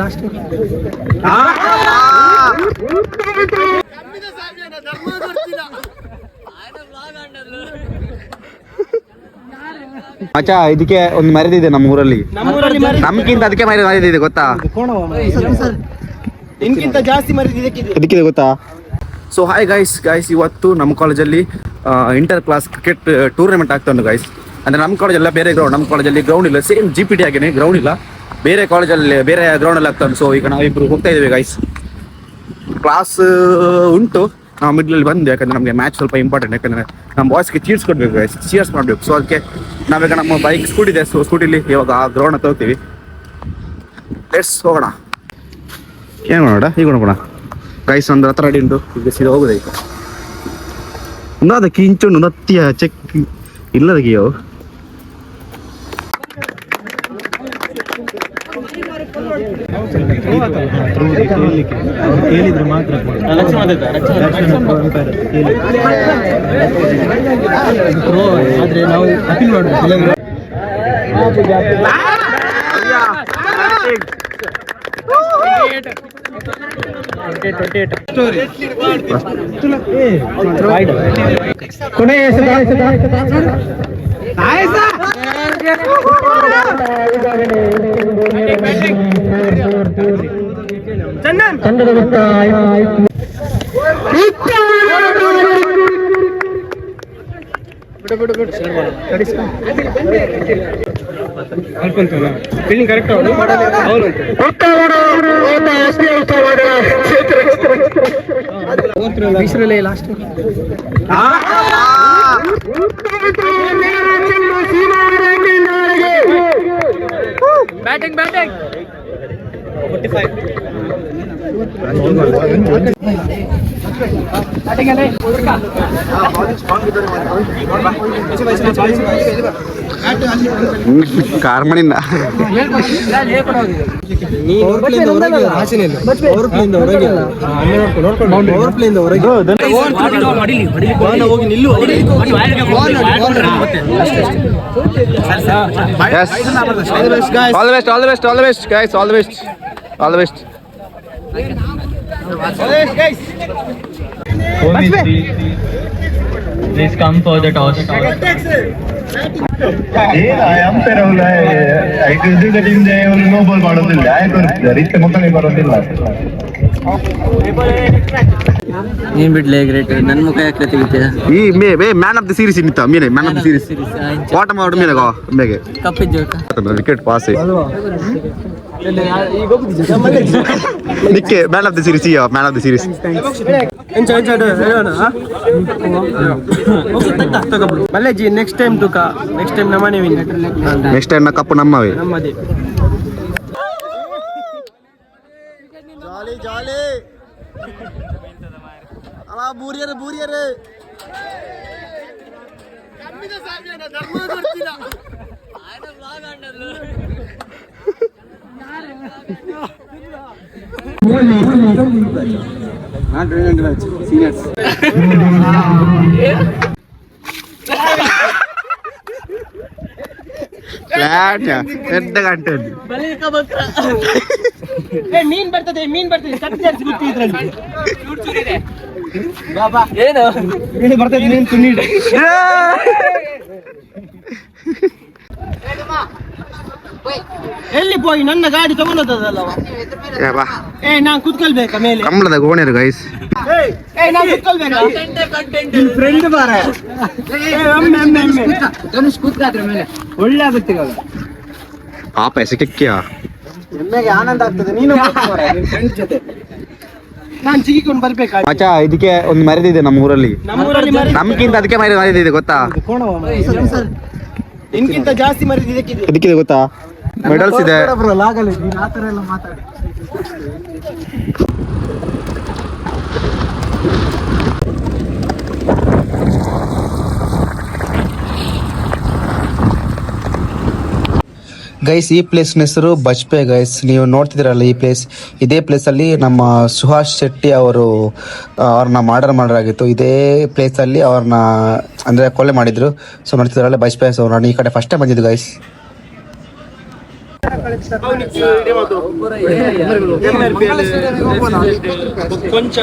Last ಮಚ್ಚಾ ಇದಕ್ಕೆ ಒಂದು ಮರದಿದೆ ನಮ್ಮ ಊರಲ್ಲಿ, ನಮ್ಗಿಂತ ಅದಕ್ಕೆ ಮರದಿದೆ ಗೊತ್ತಾ, ಜಾಸ್ತಿ ಇದಕ್ಕಿದೆ ಗೊತ್ತಾ. ಸೊ ಹಾಯ್ ಗೈಸ್ ಇವತ್ತು ನಮ್ಮ ಕಾಲೇಜಲ್ಲಿ ಇಂಟರ್ ಕ್ಲಾಸ್ ಕ್ರಿಕೆಟ್ ಟೂರ್ನಮೆಂಟ್ ಆಗ್ತಾ ಉಂಟು ಗೈಸ್. ಅಂದರೆ ನಮ್ಮ ಕಾಲೇಜೆಲ್ಲ ಬೇರೆ ಗ್ರೌಂಡ್, ನಮ್ಮ ಕಾಲೇಜಲ್ಲಿ ಗ್ರೌಂಡ್ ಇಲ್ಲ, ಸೇಮ್ GPT ಆಗೇನೆ ಗ್ರೌಂಡ್ ಇಲ್ಲ, ಬೇರೆ ಕಾಲೇಜಲ್ಲಿ ಬೇರೆ ಗ್ರೌಂಡಲ್ಲಿ ಆಗ್ತಾ ಉಂಟು. ಸೊ ಈಗ ನಾವಿಬ್ರು ಹೋಗ್ತಾ ಇದ್ದೀವಿ ಗೈಸ್. ಕ್ಲಾಸ್ ಉಂಟು, ನಾವು ಮಿಡ್ಲಲ್ಲಿ ಬಂದು, ಯಾಕಂದರೆ ನಮಗೆ ಮ್ಯಾಚ್ ಸ್ವಲ್ಪ ಇಂಪಾರ್ಟೆಂಟ್, ಯಾಕಂದರೆ ನಮ್ಮ ಬಾಯ್ಸ್ಗೆ ಚೀರ್ಸ್ ಕೊಡಬೇಕು ಗೈಸ್, ಚೀರ್ಸ್ ಮಾಡಬೇಕು. ಸೊ ಅದಕ್ಕೆ ನಾವೀಗ ನಮ್ಮ ಬೈಕ್ ಸ್ಕೂಟಿ ಇದೆ, ಸೊ ಸ್ಕೂಟಿಲಿ ಇವಾಗ ಆ ಗ್ರೌಂಡ್ ಹತ್ರ ಹೋಗ್ತೀವಿ. ಲೆಟ್ಸ್ ಹೋಗೋಣ. ಏನು ಮಾಡೋಣ ಈಗ ನೋಡೋಣ ಗೈಸ್. ಒಂದು ಹತ್ರ ರೆಡಿ ಉಂಟು, ಈಗ ಸೀದಾ ಹೋಗೋದು. ಈಗ ಅದಕ್ಕೆ ಇಂಚುಂಡು ನತ್ತಿಯ ಚೆಕ್ ಇಲ್ಲದಕ್ಕೆ ಯಾವ ಹೇಳಿದ್ರೆ ಮಾತ್ರ ಆದ್ರೆ ನಾವು ಅಪೀಲ್ ಮಾಡಬೇಕು. ಕರೆಕ್ಟ್ ಲಾಸ್ಟ್ ಬ್ಯಾಟಿಂಗ್ ಕಾರ್ಮಣಿನ all the best. Please come for the toss. Umpire ಅವರ ಎದುರುಗಡೆಯಿಂದ ಒಂದು ನೋ ಬಾಲ್ ಮಾಡೋದಿಲ್ಲ, ರೀತಿ ಮೊತ್ತನೇ ಬರೋದಿಲ್ಲ. ನೀನ್ ಬಿಡ್ಲೆ ಗ್ರೇಟ್, ನನ್ನ ಮುಖ ಯಾಕೆ ತೆಗಿತೀಯ? ಈ ಮ್ಯಾನ್ ಆಫ್ ದ ಸೀರೀಸ್ ಇನ್ನಿತ್ತ ಮೀನೆ ಮ್ಯಾನ್ ಆಫ್ ದ ಸೀರೀಸ್ ವಾಟ ಮಾಡು ಮೀನೆಗೋ ಮೇಗೆ ಕಪ್ಪಿದ್ದು ವಿಕೆಟ್ ಪಾಸ್ ನಿಕ್ಕೆ man of the series man of the series ಮಲ್ಲೇಜಿ ನೆಕ್ಸ್ಟ್ ಟೈಮ್ ನಮ್ಮನೆ ನೆಕ್ಸ್ಟ್ ಟೈಮ್ ನ ಕಪ್ಪು ನಮ್ಮವೇ. ಜಾಲಿ ಅಲ್ಲ ಬೂರಿಯರು ಎಂತ ಗಂಟೆ ಮೀನ್ ಬರ್ತದೆ ಏನು ಬರ್ತದೆ ನೀನ್ ತುಣ್ಣಿಡಿ ಎಲ್ಲಿ ಪೋಯಿ ನನ್ನ ಗಾಡಿ ತಗೊಂಡದಲ್ಲ. ನಾನ್ ಕುತ್ಕೊಳ್ಬೇಕಾ ಮೇಲೆ ಕಂಬಳದ ಗೋಣೆರು ಗೈಸ್. ನಾನ್ ಕುತ್ಕೊಳ್ಬೇಕಾ ಫ್ರೆಂಡ್ ಬಾರ ಒಳ್ಳೆ ಆಗುತ್ತಿಲ್ಲ ಪಾಪ ಎಸೆಕ್ಕಿಯ ಎಮ್ಮೆಗೆ ಆನಂದ ಆಗ್ತದೆ. ನೀನು ಫ್ರೆಂಡ್ ಜೊತೆ ನಾನ್ ಚಿಕ್ಕಿಕೊಂಡು ಬರ್ಬೇಕಾ. ಮಚ್ಚಾ ಇದಕ್ಕೆ ಒಂದು ಮರದಿದೆ ನಮ್ಮ ಊರಲ್ಲಿ, ನಮ್ಗಿಂತ ಅದಕ್ಕೆ ಮರದಿದೆ ಗೊತ್ತಾ, ನಿನ್ಗಿಂತ ಜಾಸ್ತಿ ಮರಿದ ಇದಕ್ಕಿದೆ ಗೊತ್ತಾ, ಮೆಡಲ್ಸ್ ಇದೆ. ಆತರ ಎಲ್ಲ ಮಾತಾಡಿ ಗೈಸ್ ಈ ಪ್ಲೇಸ್ನ ಹೆಸರು ಬಜ್ಪೆ ಗೈಸ್. ನೀವು ನೋಡ್ತಿದ್ದೀರಲ್ಲ ಈ ಪ್ಲೇಸ್, ಇದೇ ಪ್ಲೇಸಲ್ಲಿ ನಮ್ಮ ಸುಹಾಸ್ ಶೆಟ್ಟಿ ಅವ್ರನ್ನ ಮರ್ಡರ್ ಮಾಡಲಾಗಿತ್ತು. ಇದೇ ಪ್ಲೇಸಲ್ಲಿ ಅವ್ರನ್ನ ಅಂದರೆ ಕೊಲೆ ಮಾಡಿದ್ರು. ಸೊ ನೋಡ್ತಿದ್ದೀರಲ್ಲ ಬಜ್ಪೆ. ಸೊ ನಾನು ಈ ಕಡೆ ಫಸ್ಟ್ ಟೈಮ್ ಬಂದಿದ್ದು ಗೈಸ್. ಕೊಂಚ